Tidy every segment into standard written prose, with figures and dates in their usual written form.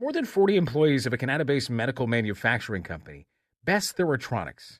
More than 40 employees of a Kanata-based medical manufacturing company, Best Theratronics,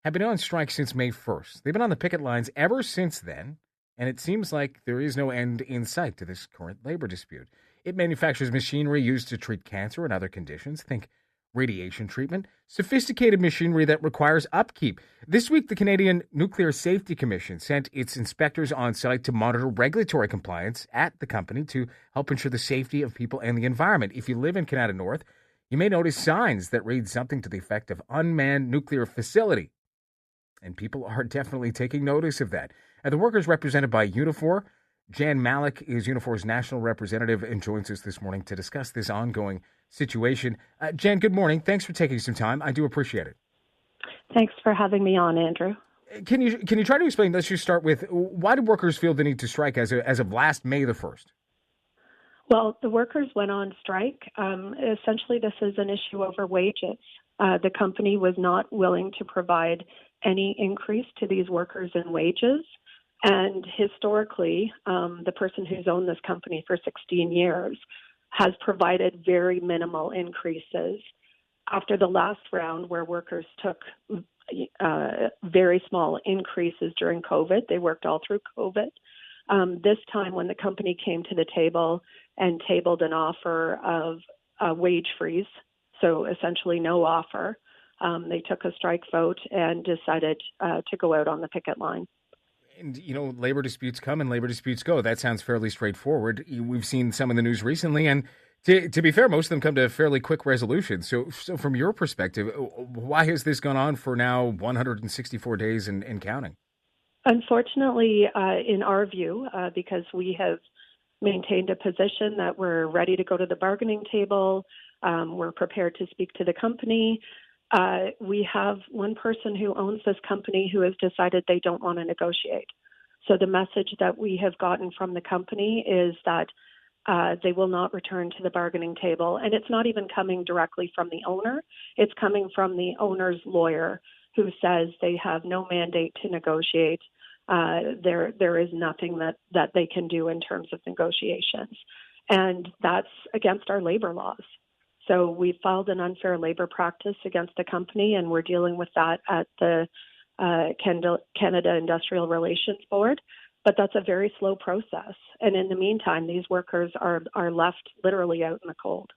have been on strike since May 1st. They've been on the picket lines ever since then, and it seems like there is no end in sight to this current labor dispute. It manufactures machinery used to treat cancer and other conditions. Think radiation treatment, sophisticated machinery that requires upkeep. This week, the Canadian Nuclear Safety Commission sent its inspectors on site to monitor regulatory compliance at the company to help ensure the safety of people and the environment. If you live in Kanata North, you may notice signs that read something to the effect of unmanned nuclear facility. And people are definitely taking notice of that. The workers represented by Unifor. Jan Malik is Unifor's national representative and joins us this morning to discuss this ongoing situation. Jan, good morning. Thanks for taking some time. I do appreciate it. Thanks for having me on, Andrew. Can you try to explain, let's just start with, why do workers feel the need to strike as of last May the 1st? Well, the workers went on strike. Essentially, this is an issue over wages. The company was not willing to provide any increase to these workers in wages. And historically, the person who's owned this company for 16 years has provided very minimal increases. After the last round where workers took very small increases during COVID, they worked all through COVID. This time when the company came to the table and tabled an offer of a wage freeze, so essentially no offer, they took a strike vote and decided to go out on the picket line. And, labor disputes come and labor disputes go. That sounds fairly straightforward. We've seen some in the news recently, and to be fair, most of them come to a fairly quick resolution. So from your perspective, why has this gone on for now 164 days and counting? Unfortunately, in our view, because we have maintained a position that we're ready to go to the bargaining table, we're prepared to speak to the company. We have one person who owns this company who has decided they don't want to negotiate. So the message that we have gotten from the company is that they will not return to the bargaining table. And it's not even coming directly from the owner. It's coming from the owner's lawyer who says they have no mandate to negotiate. There is nothing that they can do in terms of negotiations. And that's against our labor laws. So we filed an unfair labor practice against the company, and we're dealing with that at the Canada Industrial Relations Board. But that's a very slow process. And in the meantime, these workers are left literally out in the cold.